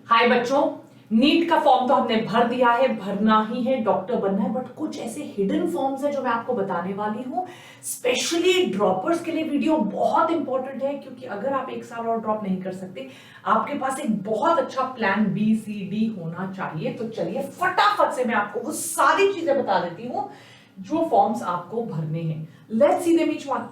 हाय बच्चों, नीट का फॉर्म तो हमने भर दिया है, भरना ही है, डॉक्टर बनना है। बट कुछ ऐसे हिडन फॉर्म्स है जो मैं आपको बताने वाली हूँ। स्पेशली ड्रॉपर्स के लिए वीडियो बहुत इंपॉर्टेंट है, क्योंकि अगर आप एक साल और ड्रॉप नहीं कर सकते, आपके पास एक बहुत अच्छा प्लान बी सी डी होना चाहिए। तो चलिए फटाफट से मैं आपको वो सारी चीजें बता देती हूँ जो फॉर्म्स आपको भरने हैं। Let's see them each one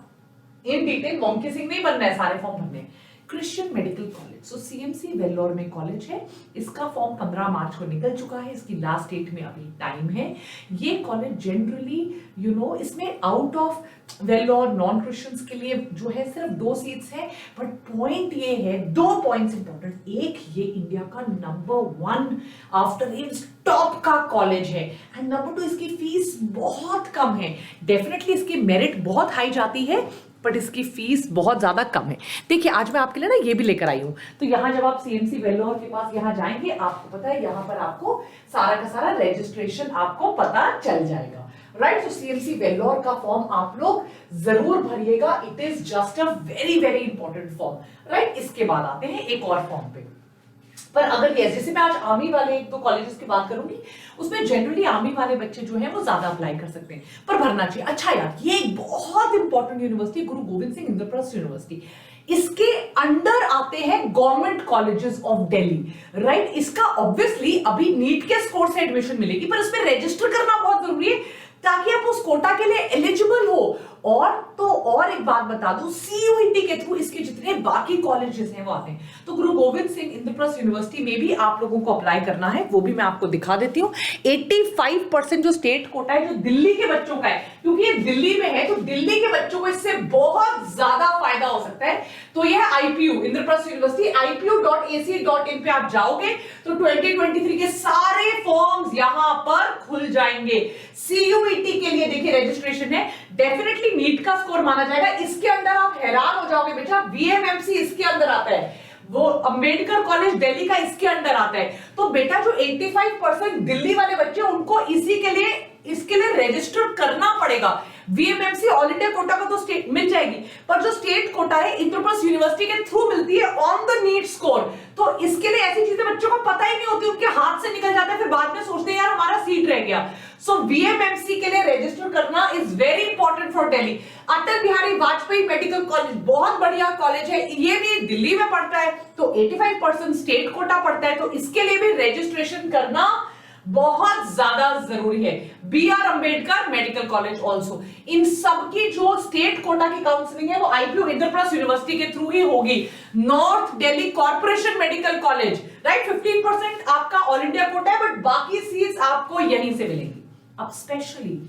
in detail. Monkey Singh नहीं बनना है, सारे फॉर्म भरने। क्रिश्चियन मेडिकल कॉलेज, सो सीएमसी वेल्लोर में कॉलेज है। इसका फॉर्म 15 मार्च को निकल चुका है, इसकी लास्ट डेट में अभी टाइम है। ये कॉलेज जनरली इसमें out of Vellore non Christians के लिए जो है सिर्फ 2 सीट्स हैं। बट पॉइंट ये है, 2 पॉइंट्स इंपॉर्टेंट। एक, ये इंडिया का नंबर 1 आफ्टर एम्स टॉप का कॉलेज है, एंड नंबर 2, इसकी फीस बहुत कम है। डेफिनेटली इसकी मेरिट बहुत हाई जाती है, बट इसकी फीस बहुत ज्यादा कम है। देखिए, आज मैं आपके लिए ना ये भी लेकर आई हूं। तो यहां जब आप सीएमसी वेल्लोर के पास यहां जाएंगे, आपको पता है यहां पर आपको सारा का सारा रजिस्ट्रेशन आपको पता चल जाएगा। राइट, तो सीएमसी वेल्लोर का फॉर्म आप लोग जरूर भरिएगा। It is just a very very important form. Right, इसके बाद आते हैं एक और फॉर्म पे। पर अगर ये, जैसे मैं आज आर्मी वाले 1-2 कॉलेजेस की बात करूंगी, उसमें जनरली आर्मी वाले बच्चे जो हैं वो ज्यादा अप्लाई कर सकते हैं, पर भरना चाहिए। अच्छा यार, ये एक बहुत इंपॉर्टेंट यूनिवर्सिटी, गुरु गोविंद सिंह इंद्रप्रस्थ यूनिवर्सिटी, इसके अंडर आते हैं government colleges of Delhi. Right, इसका ऑब्वियसली अभी नीट के स्कोर से एडमिशन मिलेगी, पर इसमें रजिस्टर करना बहुत जरूरी है ताकि आप उस कोटा के लिए एलिजिबल हो। और एक बात बता दूं, सीयूईटी के थ्रू इसके जितने बाकी कॉलेजेस हैं वो आते हैं। तो गुरु गोविंद सिंह इंद्रप्रस्थ यूनिवर्सिटी में भी आप लोगों को अप्लाई करना है, वो भी मैं आपको दिखा देती हूँ। 85% जो स्टेट कोटा है, जो दिल्ली के बच्चों का है, क्योंकि ये दिल्ली में है, तो दिल्ली के बच्चों को इससे बहुत ज्यादा फायदा हो सकता है। तो यह आईपीयू इंद्रप्रस्थ यूनिवर्सिटी, ipu.ac.in पे आप जाओगे तो 2023 के सारे फॉर्म्स यहां पर खुल जाएंगे। सीयूईटी के लिए देखिए रजिस्ट्रेशन है, डेफिनेटली नीट का स्कोर माना जाएगा। इसके अंदर आप हैरान हो जाओगे बेटा, वीएमएमसी इसके अंदर आता है, वो अंबेडकर कॉलेज दिल्ली का इसके अंदर आता है। तो बेटा जो 85% दिल्ली वाले बच्चे, उनको इसके लिए रजिस्टर करना पड़ेगा। वीएमएमसी ऑल इंडिया कोटा का तो स्टेट मिल जाएगी, पर जो स्टेट कोटा है इंद्रप्रस्थ यूनिवर्सिटी के थ्रू मिलती है ऑन द नीट स्कोर। तो इसके लिए ऐसी चीजें बच्चों को पता ही नहीं होती, उनके हाथ से निकल जाता है, फिर बाद में सोचते हैं यार हमारा सीट रह गया। सो वीएमएमसी के लिए रजिस्टर करना is very important for Delhi. Atal Bihari Vajpayee medical college बहुत बढ़िया कॉलेज है, ये भी दिल्ली में पड़ता है, तो 85% स्टेट कोटा पड़ता है, तो इसके लिए भी रजिस्ट्रेशन करना बहुत ज्यादा जरूरी है। BR Ambedkar medical college also, इन सबकी जो स्टेट कोटा की काउंसलिंग है वो आईपीयू इंद्रप्रस्थ यूनिवर्सिटी के थ्रू ही होगी। North Delhi corporation medical college, right, 15% आपका ऑल इंडिया कोटा है, बट बाकी सीट्स आपको यहीं से मिलेंगी। अब specially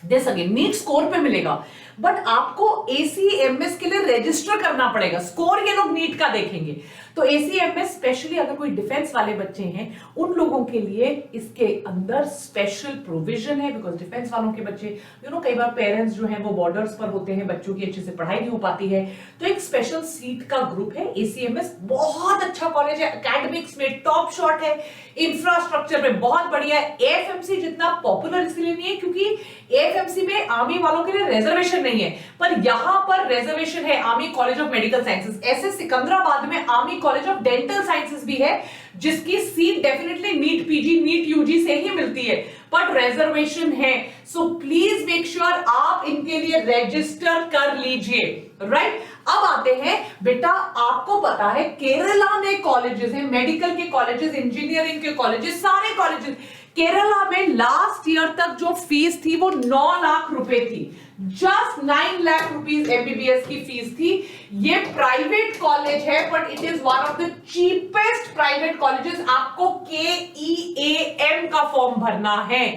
this again NEET score पे मिलेगा, बट आपको एसीएमएस के लिए रजिस्टर करना पड़ेगा। स्कोर ये लोग नीट का देखेंगे। तो एसीएमएस स्पेशली अगर कोई डिफेंस वाले बच्चे हैं, उन लोगों के लिए इसके अंदर स्पेशल प्रोविजन है, बिकॉज डिफेंस वालों के बच्चे कई बार पेरेंट्स जो हैं वो बॉर्डर्स पर होते हैं, बच्चों की अच्छे से पढ़ाई नहीं हो पाती है, तो एक स्पेशल सीट का ग्रुप है। एसीएमएस बहुत अच्छा कॉलेज है, एकेडमिक्स में टॉप शॉट है, इंफ्रास्ट्रक्चर में बहुत बढ़िया है। एएफएमसी जितना पॉपुलर इसलिए नहीं है क्योंकि एएफएमसी में आर्मी वालों के लिए रिजर्वेशन नहीं है, पर यहां पर रिजर्वेशन है army college of medical sciences. ऐसे सिकंदराबाद में army college of dental sciences भी है, जिसकी seat definitely NEET PG NEET UG से ही मिलती है, बट रिजर्वेशन है। सो प्लीज मेक श्योर आप इनके लिए रजिस्टर कर लीजिए। राइट, अब आते हैं बेटा, आपको पता है केरला में कॉलेजेस हैं, मेडिकल के कॉलेजेस, इंजीनियरिंग के कॉलेजेस, सारे कॉलेजेस। केरला में लास्ट ईयर तक जो फीस थी वो 9 लाख रुपए थी, जस्ट 9 लाख रुपीस एमबीबीएस की फीस थी। ये प्राइवेट कॉलेज है, but it is one of the cheapest private colleges. आपको केईएएम का फॉर्म भरना है।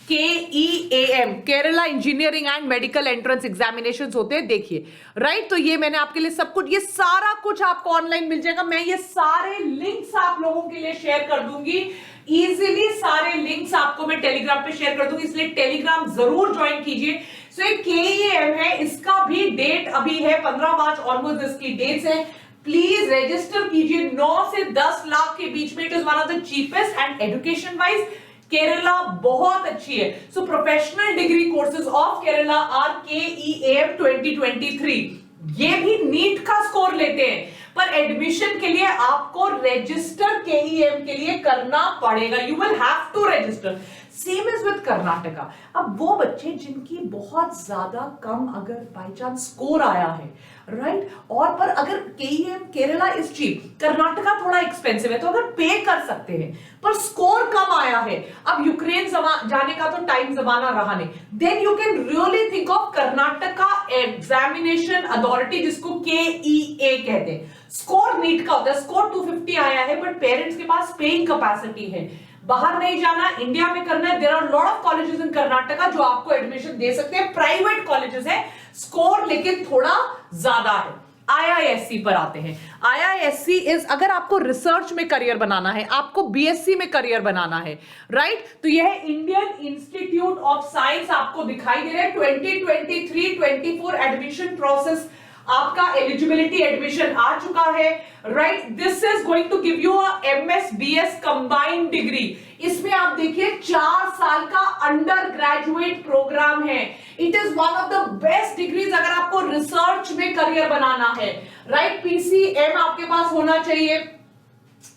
KEAM, Kerala engineering and medical entrance examinations होते हैं, देखिए। राइट, तो ये मैंने आपके लिए सब कुछ, ये सारा कुछ आपको ऑनलाइन मिल जाएगा। मैं ये सारे लिंक्स आप लोगों के लिए शेयर कर दूंगी इजीली, सारे लिंक्स आपको मैं टेलीग्राम पे शेयर कर दूंगी, इसलिए टेलीग्राम जरूर ज्वाइन कीजिए। सो ये केईएएम है, इसका भी डेट अभी है 15 मार्च ऑनवर्ड्स इसकी डेट्स है। प्लीज रजिस्टर कीजिए। 9 से 10 लाख के बीच में, it is one of the cheapest, and education wise Kerala बहुत अच्छी है। So professional degree courses of Kerala are KEAM 2023, ये भी नीट का स्कोर लेते हैं, पर एडमिशन के लिए आपको रजिस्टर केईएम के लिए करना पड़ेगा, you will have to register. Same is with Karnataka. अब वो बच्चे जिनकी बहुत ज्यादा कम अगर बाई चांस स्कोर आया है, राइट, और पर अगर KEM Kerala is cheap, Karnataka थोड़ा एक्सपेंसिव है, तो अगर पे कर सकते हैं पर स्कोर कम आया है, अब यूक्रेन जाने का तो टाइम जमाना रहा नहीं, then you can really think of Karnataka examination authority, जिसको केईए कहते हैं। स्कोर नीट का होता है, स्कोर 250 आया है, बट पेरेंट्स के पास पेइंग कैपेसिटी है, बाहर नहीं जाना, इंडिया में करना है, there are lot of colleges in Karnataka जो आपको एडमिशन दे सकते हैं, प्राइवेट कॉलेजेस है, स्कोर लेकिन थोड़ा ज्यादा है। आईआईएससी पर आते हैं। आईआईएससी इज, अगर आपको रिसर्च में करियर बनाना है, आपको बीएससी में करियर बनाना है, राइट, तो यह इंडियन इंस्टीट्यूट ऑफ साइंस आपको दिखाई दे रहा है। 2023-24 एडमिशन प्रोसेस, आपका एलिजिबिलिटी एडमिशन आ चुका है, right. This is going to give you a MS BS combined degree. इसमें आप देखिए 4 साल का अंडर ग्रेजुएट प्रोग्राम है। It is one of the best degrees अगर आपको रिसर्च में करियर बनाना है, राइट। पीसीएम आपके पास होना चाहिए,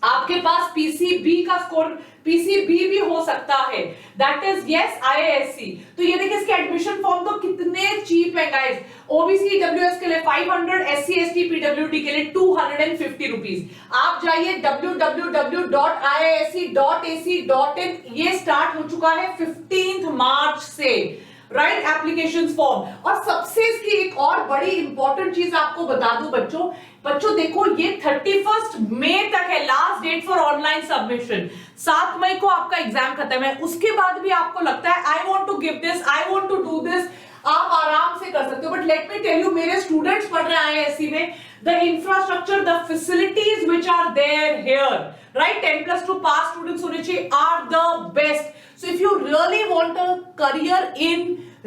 आपके पास पीसीबी का स्कोर, पीसीबी भी हो सकता है, दैट इज यस आईआईएससी। तो ये देखिए इसके एडमिशन फॉर्म तो कितने चीप है गाइस। ओबीसी डब्ल्यूएस के लिए 500, एससी एसटी पीडब्ल्यूडी के लिए 250 रुपीज। आप जाइए www.iisc.ac.in, ये स्टार्ट हो चुका है 15 मार्च से, राइट, एप्लीकेशन फॉर्म। और सबसे इसकी एक और बड़ी इंपॉर्टेंट चीज आपको बता दूं बच्चों देखो, ये 31 मई तक है last date for online submission. 7 मई को आपका एग्जाम खत्म है, उसके बाद भी आपको लगता है I want to give this, I want to do this, आप आराम से कर सकते हो। But let me tell you, मेरे स्टूडेंट्स पढ़ रहे हैं आईआईएससी में, the infrastructure, the facilities which are there here, right, 10+2 pass students होने चाहिए, are the best. So if you really want a career in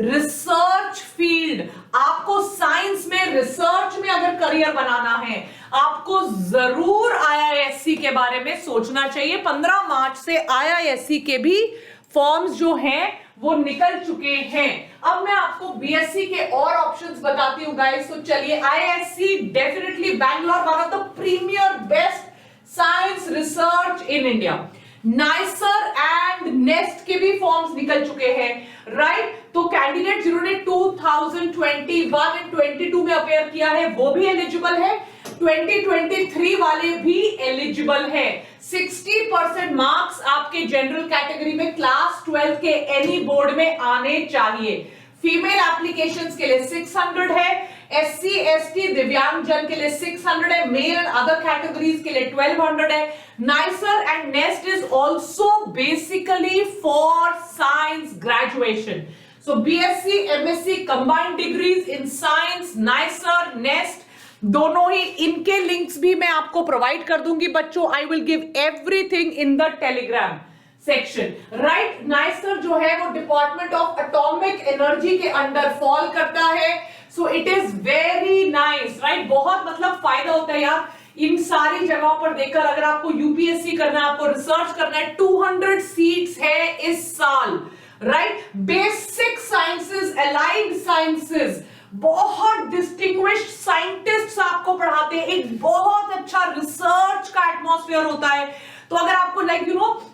research field, आपको science में, research में अगर करियर बनाना है, आपको जरूर आईआईएससी के बारे में सोचना चाहिए। 15 मार्च से आईआईएससी के भी फॉर्म्स जो हैं वो निकल चुके हैं। अब मैं आपको बीएससी के और ऑप्शंस बताती हूँ गाइस। तो चलिए, IISc definitely Bangalore, one of the premier best science research in India. NISER and NEST के भी फॉर्म्स निकल चुके हैं, राइट। तो कैंडिडेट जिन्होंने 2021 एंड 22 में अपेयर किया है वो भी एलिजिबल है, 2023 वाले भी एलिजिबल है। 60% मार्क्स आपके जनरल कैटेगरी में क्लास 12 के एनी बोर्ड में आने चाहिए। फीमेल एप्लीकेशंस के लिए 600 है, एससी एसटी दिव्यांग जन के लिए 600 है, मेल एंड अदर कैटेगरीज के लिए 1200 है। Nicer and nest is also basically for science graduation. So BSc MSc combined degrees in science, nicer, nest, दोनों ही, इनके लिंक्स भी मैं आपको प्रोवाइड कर दूंगी बच्चों। I will give everything in the Telegram section, right. Nicer जो है वो डिपार्टमेंट ऑफ एटॉमिक एनर्जी के अंडर फॉल करता है। So it is very nice, right. बहुत मतलब फायदा होता है यार इन सारी जगहों पर देखकर। अगर आपको यूपीएससी करना है, आपको रिसर्च करना है, 200 सीट्स है इस साल, right. Basic sciences, allied sciences, बहुत डिस्टिंग्विश्ड साइंटिस्ट्स आपको पढ़ाते हैं, एक बहुत अच्छा रिसर्च का एटमॉस्फेयर होता है। तो अगर आपको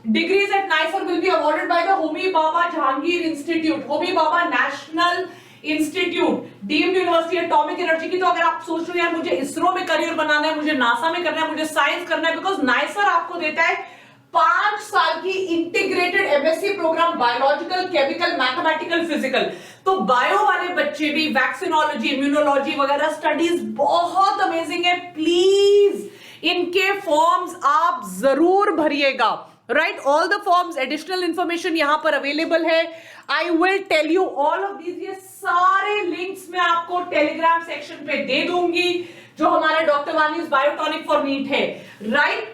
degrees eight nicer will be awarded by the Homi Baba Jahangir institute, Homi Baba national institute, deemed university atomic energy की। तो अगर आप सोच रहे हो यार मुझे इसरो में करियर बनाना है, मुझे नासा में करना है, मुझे साइंस करना है, बिकॉज नाइसर आपको देता है 5 साल की integrated MSc programme, biological, chemical, mathematical, physical. तो बायो वाले बच्चे भी, वैक्सीनोलॉजी, इम्यूनोलॉजी वगैरह स्टडीज बहुत अमेजिंग है। प्लीज इनके फॉर्म्स आप जरूर भरिएगा, राइट। All the forms, additional information यहां पर अवेलेबल है। I will tell you all of these, ये सारे लिंक्स मैं आपको टेलीग्राम सेक्शन पे दे दूंगी, जो हमारे doctor Vani's Biotonic for NEET है, राइट।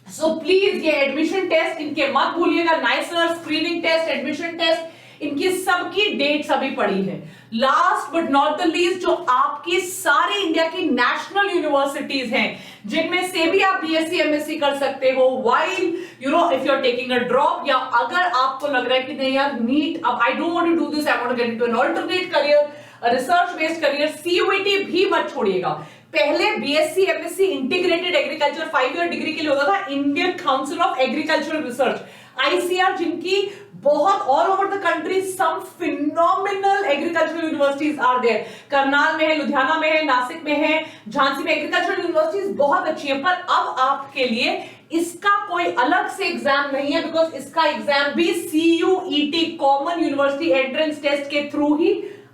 सो प्लीज ये एडमिशन टेस्ट इनके मत भूलिएगा। NISER, screening test, admission test, इनकी सबकी डेट्स अभी पड़ी है। Last but not the least, जो आपकी सारी इंडिया की नेशनल यूनिवर्सिटीज हैं, जिनमें से भी आप बीएससी एमएससी कर सकते हो, while if you are taking a drop, या अगर आपको लग रहा है कि नहीं यार नीट, अब I don't want to do this, I want to get into an alternate career, research based career, CUET भी मत छोड़िएगा। पहले BSc MSc integrated agriculture 5 year degree के लिए होता था Indian Council of Agricultural Research, ICR, जिनकी बहुत all over the country some phenomenal agricultural universities are there. Karnal में है, लुधियाना में है, नासिक में है, झांसी में एग्रीकल्चरल यूनिवर्सिटीज बहुत अच्छी है। पर अब आपके लिए इसका कोई अलग से एग्जाम नहीं है, बिकॉज इसका एग्जाम भी CUET common university entrance test के थ्रू ही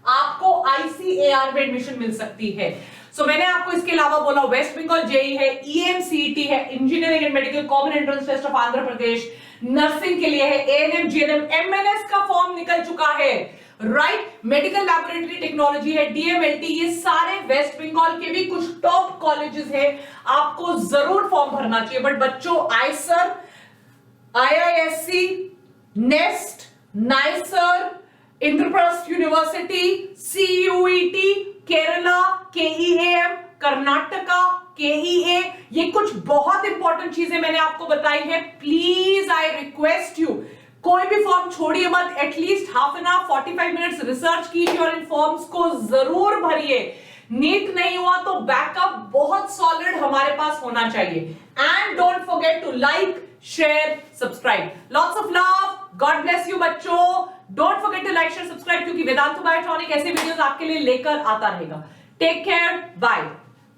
आपको ICAR में एडमिशन मिल सकती है। सो मैंने आपको इसके अलावा बोला वेस्ट बंगाल जेई है, EMCET है, engineering and medical common entrance test of Andhra Pradesh, nursing के लिए है, ANM GNM MNS का फॉर्म निकल चुका है, राइट, मेडिकल लैबोरेटरी टेक्नोलॉजी है, DMLT, ये सारे वेस्ट बंगाल के भी कुछ टॉप कॉलेजेस हैं, आपको जरूर फॉर्म भरना चाहिए। बट बच्चों, Eicher, IISc, nest, nicer, Indraprastha university, CUET, Kerala, KEAM, Karnataka, KEA, ये कुछ बहुत इंपॉर्टेंट चीजें मैंने आपको बताई है। प्लीज आई रिक्वेस्ट यू, कोई भी फॉर्म छोड़िए मत, at least half an hour 45 minutes research कीजिए और इन फॉर्म्स को जरूर भरिए। नीट नहीं हुआ तो बैकअप बहुत सॉलिड हमारे पास होना चाहिए। And don't forget to like, share, subscribe. Lots of love, God bless you बच्चों। Don't forget to like, share, subscribe, क्योंकि वेदांतु बायोट्रॉनिक ऐसे वीडियोस आपके लिए लेकर आता रहेगा। Take care, bye.